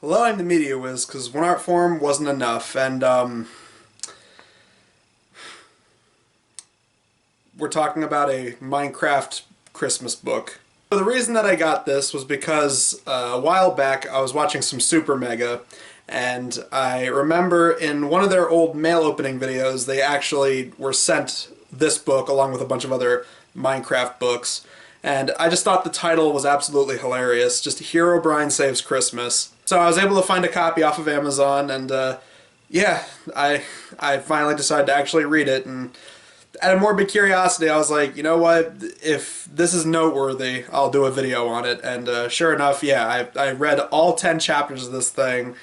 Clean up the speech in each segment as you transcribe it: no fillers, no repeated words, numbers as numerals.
Hello, I'm the Media Wiz, because one art form wasn't enough, and we're talking about a Minecraft Christmas book. So the reason that I got this was because a while back I was watching some Super Mega, and I remember in one of their old mail opening videos they actually were sent this book along with a bunch of other Minecraft books, and I just thought the title was absolutely hilarious, just Herobrine Saves Christmas. So I was able to find a copy off of Amazon, and yeah, I finally decided to actually read it, and out of morbid curiosity I was like, you know what, if this is noteworthy, I'll do a video on it, and sure enough, yeah, I read all 10 chapters of this thing,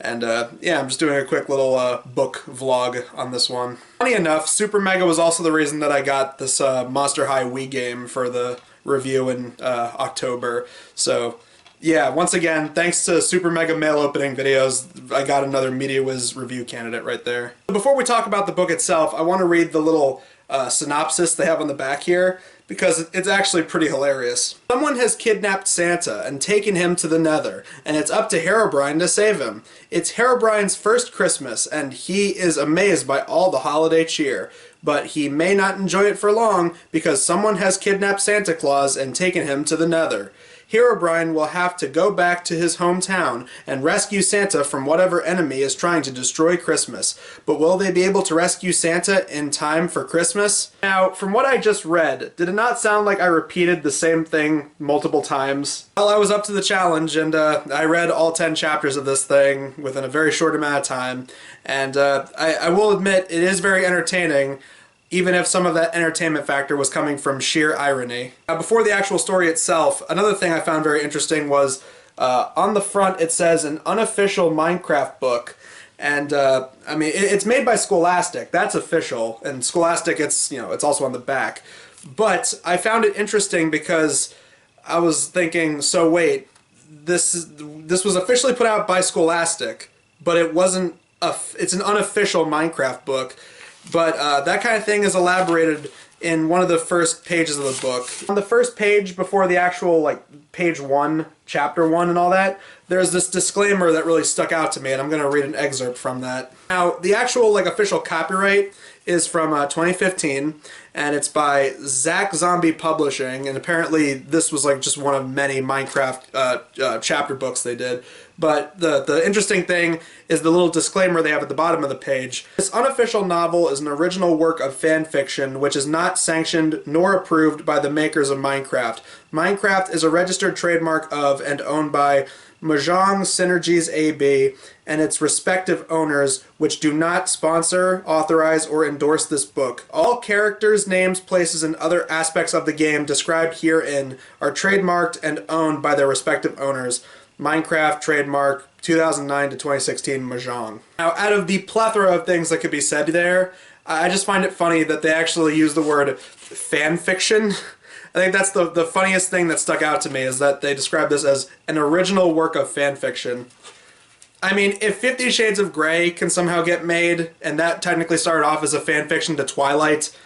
and yeah, I'm just doing a quick little book vlog on this one. Funny enough, Super Mega was also the reason that I got this Monster High Wii game for the review in October, so yeah, once again, thanks to Super Mega mail opening videos, I got another Media Wiz review candidate right there. Before we talk about the book itself, I want to read the little synopsis they have on the back here, because it's actually pretty hilarious. Someone has kidnapped Santa and taken him to the Nether, and it's up to Herobrine to save him. It's Herobrine's first Christmas, and he is amazed by all the holiday cheer. But he may not enjoy it for long, because someone has kidnapped Santa Claus and taken him to the Nether. Herobrine will have to go back to his hometown and rescue Santa from whatever enemy is trying to destroy Christmas. But will they be able to rescue Santa in time for Christmas? Now, from what I just read, did it not sound like I repeated the same thing multiple times? Well, I was up to the challenge, and I read all 10 chapters of this thing within a very short amount of time, and I will admit it is very entertaining, even if some of that entertainment factor was coming from sheer irony. Now, before the actual story itself, another thing I found very interesting was on the front it says an unofficial Minecraft book, and I mean it's made by Scholastic. That's official, and Scholastic, it's also on the back. But I found it interesting because I was thinking, so wait, this was officially put out by Scholastic, but it wasn't. It's an unofficial Minecraft book. But that kind of thing is elaborated in one of the first pages of the book. On the first page, before the actual, like, page 1, chapter 1 and all that, there's this disclaimer that really stuck out to me, and I'm going to read an excerpt from that. Now, the actual, like, official copyright is from 2015, and it's by Zach Zombie Publishing, and apparently this was, like, just one of many Minecraft chapter books they did. But the interesting thing is the little disclaimer they have at the bottom of the page. This unofficial novel is an original work of fan fiction which is not sanctioned nor approved by the makers of Minecraft. Minecraft is a registered trademark of and owned by Mojang Synergies AB and its respective owners, which do not sponsor, authorize, or endorse this book. All characters, names, places, and other aspects of the game described herein are trademarked and owned by their respective owners. Minecraft, trademark, 2009 to 2016, Mojang. Now, out of the plethora of things that could be said there, I just find it funny that they actually use the word fan fiction. I think that's the funniest thing that stuck out to me, is that they describe this as an original work of fan fiction. I mean, if 50 Shades of Grey can somehow get made, and that technically started off as a fan fiction to Twilight,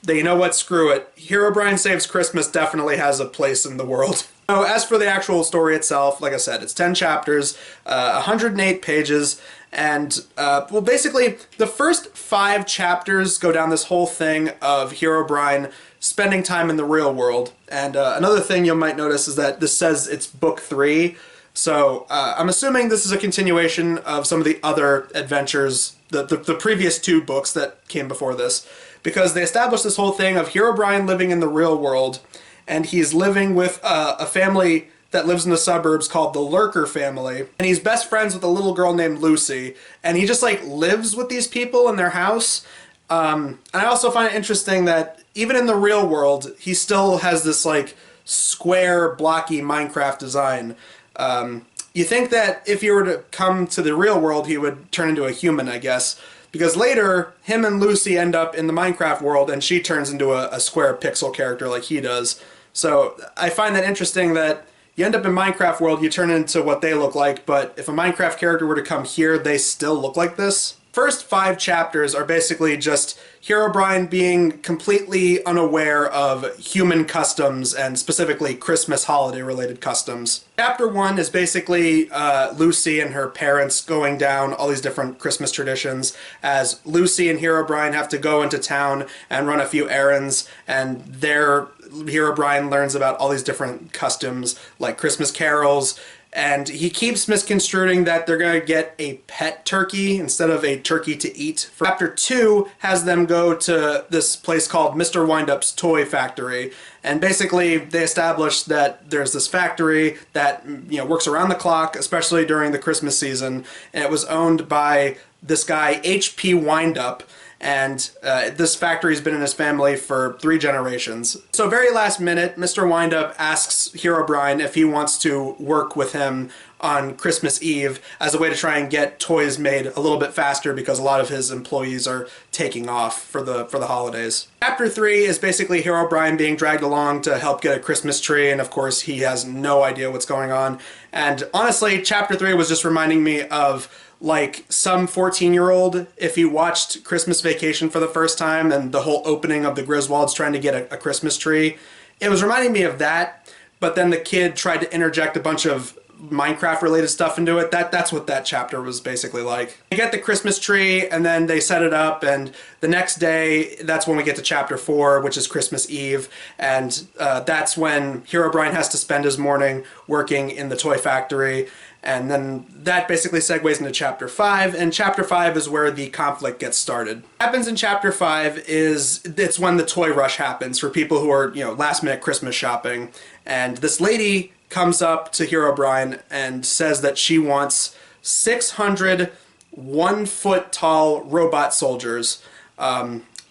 then you know what, screw it. Herobrine Saves Christmas definitely has a place in the world. So as for the actual story itself, like I said, it's 10 chapters, 108 pages, and well, basically the first 5 chapters go down this whole thing of Herobrine spending time in the real world. And another thing you might notice is that this says it's book 3, so I'm assuming this is a continuation of some of the other adventures, the previous 2 books that came before this, because they established this whole thing of Herobrine living in the real world, and he's living with a family that lives in the suburbs called the Lurker family, and he's best friends with a little girl named Lucy, and he just like lives with these people in their house. And I also find it interesting that even in the real world, he still has this like square, blocky Minecraft design. You think that if he were to come to the real world, he would turn into a human, I guess. Because later, him and Lucy end up in the Minecraft world, and she turns into a square pixel character like he does. So I find that interesting that you end up in Minecraft world, you turn into what they look like, but if a Minecraft character were to come here, they still look like this. First 5 chapters are basically just Herobrine being completely unaware of human customs and specifically Christmas holiday related customs. Chapter 1 is basically Lucy and her parents going down all these different Christmas traditions as Lucy and Herobrine have to go into town and run a few errands, and Herobrine learns about all these different customs like Christmas carols. And he keeps misconstruing that they're going to get a pet turkey instead of a turkey to eat. Chapter 2 has them go to this place called Mr. Windup's Toy Factory. And basically they establish that there's this factory that works around the clock, especially during the Christmas season. And it was owned by this guy, H.P. Windup. And this factory's been in his family for 3 generations. So very last minute, Mr. Windup asks Herobrine if he wants to work with him on Christmas Eve as a way to try and get toys made a little bit faster because a lot of his employees are taking off for the holidays. Chapter 3 is basically Herobrine being dragged along to help get a Christmas tree, and of course he has no idea what's going on. And honestly, Chapter 3 was just reminding me of like some 14-year-old, if he watched Christmas Vacation for the first time and the whole opening of the Griswolds trying to get a Christmas tree. It was reminding me of that, but then the kid tried to interject a bunch of Minecraft-related stuff into it. That's what that chapter was basically like. They get the Christmas tree, and then they set it up, and the next day, that's when we get to Chapter 4, which is Christmas Eve, and that's when Herobrine has to spend his morning working in the toy factory. And then that basically segues into Chapter 5, and Chapter 5 is where the conflict gets started. What happens in Chapter 5 is it's when the toy rush happens for people who are, last minute Christmas shopping. And this lady comes up to Herobrine and says that she wants 600 1-foot-tall robot soldiers,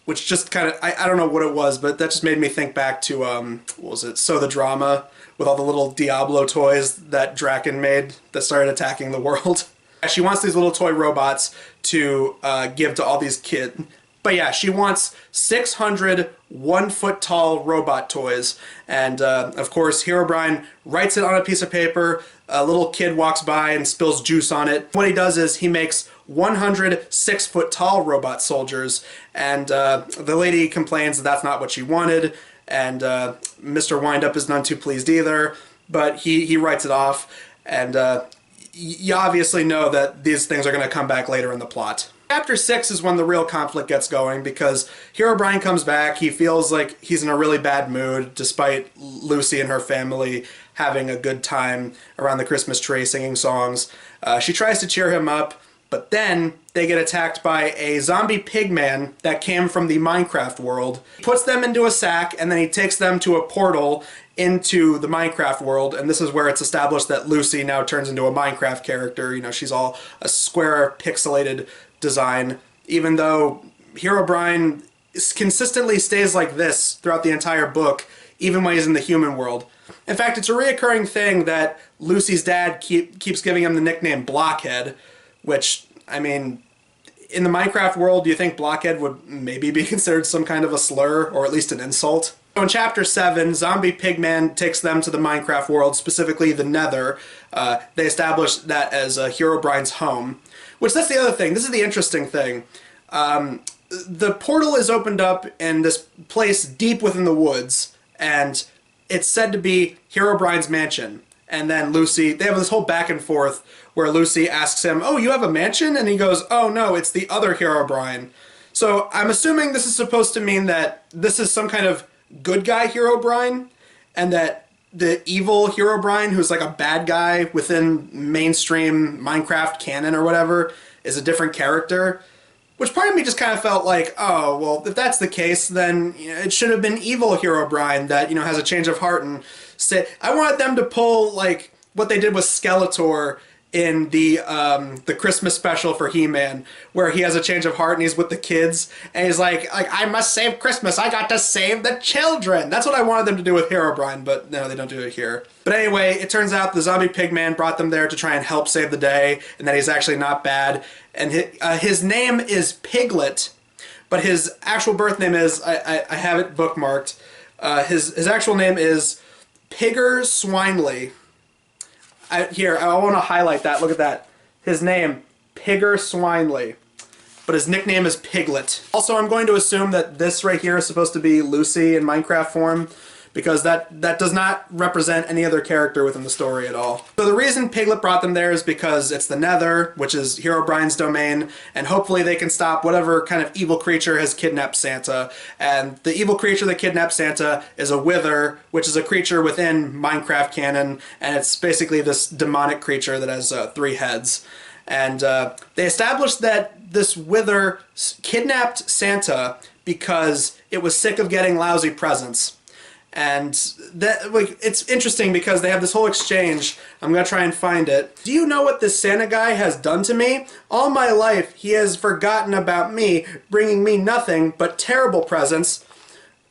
which just kind of, I don't know what it was, but that just made me think back to, what was it, So the Drama, with all the little Diablo toys that Draken made that started attacking the world. She wants these little toy robots to give to all these kids. But yeah, she wants 600 1-foot-tall robot toys. And of course, Herobrine writes it on a piece of paper. A little kid walks by and spills juice on it. What he does is he makes 100 6-foot-tall robot soldiers. And the lady complains that that's not what she wanted. And Mr. Windup is none too pleased either, but he writes it off, and you obviously know that these things are going to come back later in the plot. Chapter 6 is when the real conflict gets going, because Herobrine comes back, he feels like he's in a really bad mood, despite Lucy and her family having a good time around the Christmas tree singing songs. She tries to cheer him up, but then they get attacked by a zombie pigman that came from the Minecraft world. He puts them into a sack, and then he takes them to a portal into the Minecraft world, and this is where it's established that Lucy now turns into a Minecraft character. She's all a square, pixelated design, even though Herobrine consistently stays like this throughout the entire book, even when he's in the human world. In fact, it's a reoccurring thing that Lucy's dad keeps giving him the nickname Blockhead, which, I mean, in the Minecraft world, do you think Blockhead would maybe be considered some kind of a slur, or at least an insult? So in Chapter 7, Zombie Pigman takes them to the Minecraft world, specifically the Nether. They establish that as Herobrine's home. Which, that's the other thing. This is the interesting thing. The portal is opened up in this place deep within the woods, and it's said to be Herobrine's mansion. And then Lucy, they have this whole back and forth where Lucy asks him, "Oh, you have a mansion?" And he goes, "Oh no, it's the other Herobrine." So I'm assuming this is supposed to mean that this is some kind of good guy Herobrine, and that the evil Herobrine, who's like a bad guy within mainstream Minecraft canon or whatever, is a different character. Which part of me just kind of felt like, oh, well, if that's the case, then it should have been evil Herobrine that, has a change of heart and say, I wanted them to pull, like, what they did with Skeletor in the Christmas special for He-Man, where he has a change of heart and he's with the kids, and he's like, I must save Christmas, I got to save the children! That's what I wanted them to do with Herobrine, but no, they don't do it here. But anyway, it turns out the zombie pigman brought them there to try and help save the day, and that he's actually not bad. And his name is Piglet, but his actual birth name is, I have it bookmarked, his actual name is Pigger Swineley. I want to highlight that. Look at that. His name, Pigger Swineley. but his nickname is Piglet. Also, I'm going to assume that this right here is supposed to be Lucy in Minecraft form, because that does not represent any other character within the story at all. So the reason Piglet brought them there is because it's the Nether, which is Herobrine's domain, and hopefully they can stop whatever kind of evil creature has kidnapped Santa. And the evil creature that kidnapped Santa is a Wither, which is a creature within Minecraft canon, and it's basically this demonic creature that has 3 heads. And they established that this Wither kidnapped Santa because it was sick of getting lousy presents. And that, like, it's interesting because they have this whole exchange. I'm gonna try and find it. Do you know what this Santa guy has done to me? All my life he has forgotten about me, bringing me nothing but terrible presents,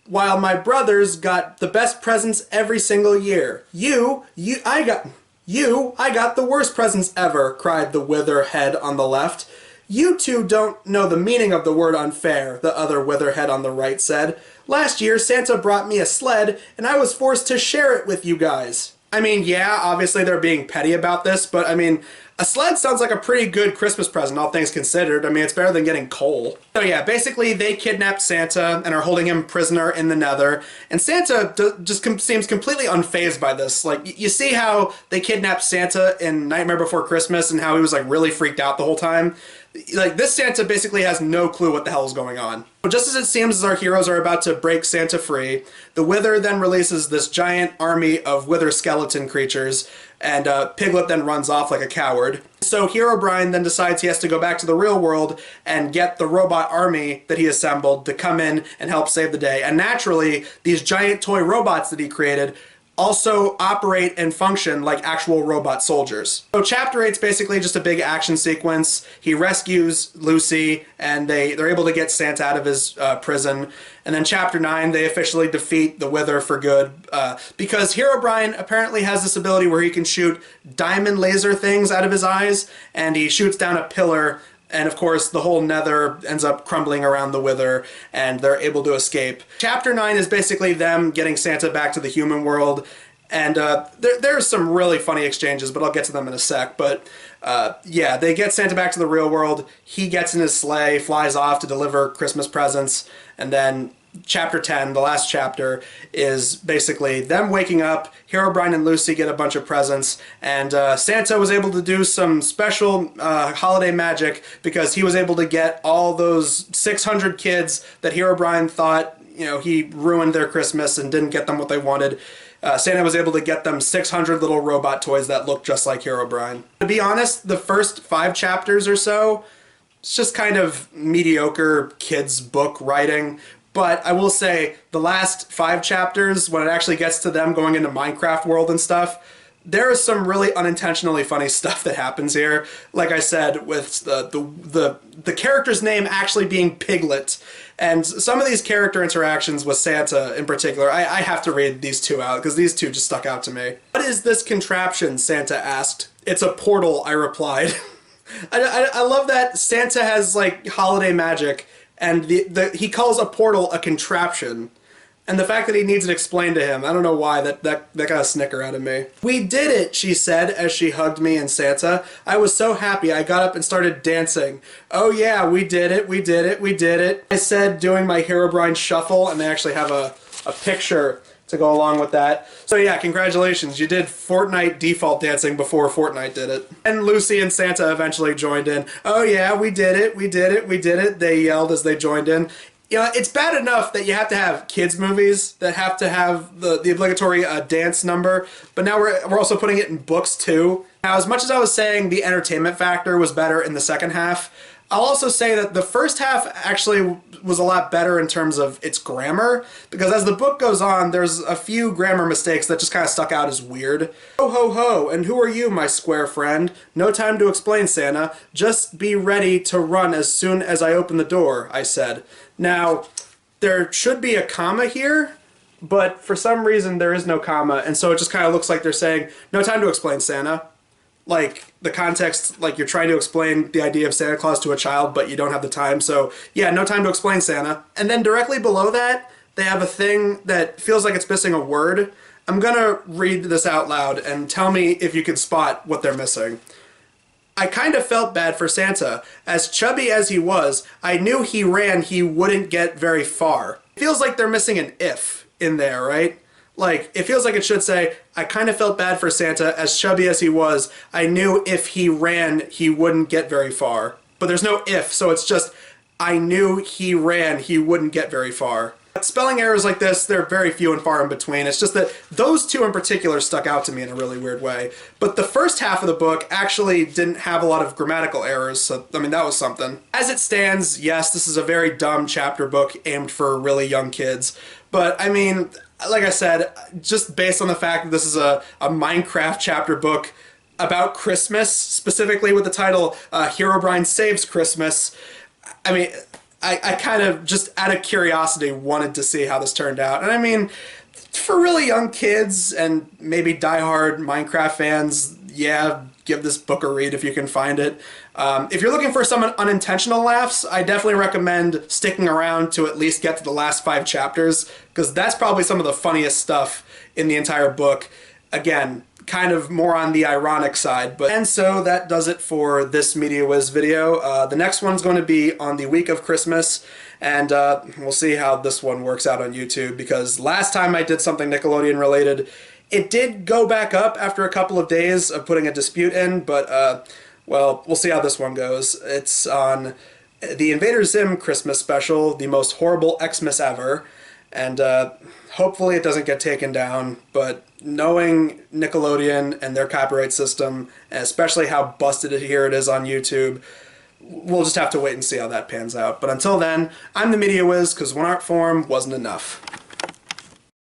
while my brothers got the best presents every single year. I got the worst presents ever, cried the Wither head on the left. You two don't know the meaning of the word unfair, the other Wither head on the right said. Last year, Santa brought me a sled, and I was forced to share it with you guys. I mean, yeah, obviously they're being petty about this, but I mean, a sled sounds like a pretty good Christmas present, all things considered. I mean, it's better than getting coal. So yeah, basically they kidnapped Santa and are holding him prisoner in the Nether, and Santa just seems completely unfazed by this. Like, you see how they kidnapped Santa in Nightmare Before Christmas and how he was like really freaked out the whole time? Like, this Santa basically has no clue what the hell is going on. But just as it seems as our heroes are about to break Santa free, the Wither then releases this giant army of Wither skeleton creatures, and Piglet then runs off like a coward. So Herobrine then decides he has to go back to the real world and get the robot army that he assembled to come in and help save the day. And naturally, these giant toy robots that he created also operate and function like actual robot soldiers. So Chapter 8's basically just a big action sequence. He rescues Lucy, and they're able to get Santa out of his prison. And then Chapter 9, they officially defeat the Wither for good, because Herobrine apparently has this ability where he can shoot diamond laser things out of his eyes, and he shoots down a pillar. And of course, the whole Nether ends up crumbling around the Wither, and they're able to escape. Chapter 9 is basically them getting Santa back to the human world, and there's some really funny exchanges, but I'll get to them in a sec. But yeah, they get Santa back to the real world. He gets in his sleigh, flies off to deliver Christmas presents, and then Chapter 10, the last chapter, is basically them waking up. Herobrine and Lucy get a bunch of presents, and Santa was able to do some special holiday magic because he was able to get all those 600 kids that Herobrine thought, you know, he ruined their Christmas and didn't get them what they wanted. Santa was able to get them 600 little robot toys that look just like Herobrine. To be honest, the first 5 chapters or so, it's just kind of mediocre kids' book writing. But I will say, the last 5 chapters, when it actually gets to them going into Minecraft world and stuff, there is some really unintentionally funny stuff that happens here. Like I said, with the character's name actually being Piglet. And some of these character interactions with Santa in particular, I have to read these 2 out, because these 2 just stuck out to me. What is this contraption? Santa asked. It's a portal, I replied. I love that Santa has, like, holiday magic, and he calls a portal a contraption. And the fact that he needs it explained to him, I don't know why, that got a snicker out of me. We did it, she said as she hugged me and Santa. I was so happy I got up and started dancing. Oh yeah, we did it, we did it, we did it. I said, doing my Herobrine shuffle, and they actually have a picture to go along with that. So yeah, congratulations, you did Fortnite default dancing before Fortnite did it. And Lucy and Santa eventually joined in. Oh yeah, we did it, we did it, we did it, they yelled as they joined in. You know, it's bad enough that you have to have kids' movies that have to have the obligatory dance number, but now we're also putting it in books too. Now, as much as I was saying the entertainment factor was better in the second half, I'll also say that the first half actually was a lot better in terms of its grammar, because as the book goes on, there's a few grammar mistakes that just kind of stuck out as weird. Ho ho ho, and who are you, my square friend? No time to explain, Santa. Just be ready to run as soon as I open the door, I said. Now, there should be a comma here, but for some reason there is no comma, and so it just kind of looks like they're saying, no time to explain, Santa. Like, the context, like you're trying to explain the idea of Santa Claus to a child, but you don't have the time, so yeah, no time to explain, Santa. And then directly below that, they have a thing that feels like it's missing a word. I'm gonna read this out loud and tell me if you can spot what they're missing. I kind of felt bad for Santa. As chubby as he was, I knew he ran, he wouldn't get very far. It feels like they're missing an if in there, right? Like, it feels like it should say, I kind of felt bad for Santa. As chubby as he was, I knew if he ran, he wouldn't get very far. But there's no if, so it's just, I knew he ran, he wouldn't get very far. Spelling errors like this, they're very few and far in between. It's just that those two in particular stuck out to me in a really weird way. But the first half of the book actually didn't have a lot of grammatical errors, so I mean, that was something. As it stands, yes, this is a very dumb chapter book aimed for really young kids. But I mean, like I said, just based on the fact that this is a Minecraft chapter book about Christmas, specifically with the title Herobrine Saves Christmas, I mean, I kind of, just out of curiosity, wanted to see how this turned out. And I mean, for really young kids and maybe diehard Minecraft fans, yeah, give this book a read if you can find it. If you're looking for some unintentional laughs, I definitely recommend sticking around to at least get to the last 5 chapters, because that's probably some of the funniest stuff in the entire book. Again, kind of more on the ironic side. And so that does it for this MediaWhiz video. The next one's going to be on the week of Christmas, and we'll see how this one works out on YouTube, because last time I did something Nickelodeon related, it did go back up after a couple of days of putting a dispute in, but well, we'll see how this one goes. It's on the Invader Zim Christmas special, the most horrible Xmas ever, and hopefully it doesn't get taken down, but knowing Nickelodeon and their copyright system, and especially how busted here it is on YouTube, we'll just have to wait and see how that pans out. But until then, I'm the MediaWhiz, because one art form wasn't enough.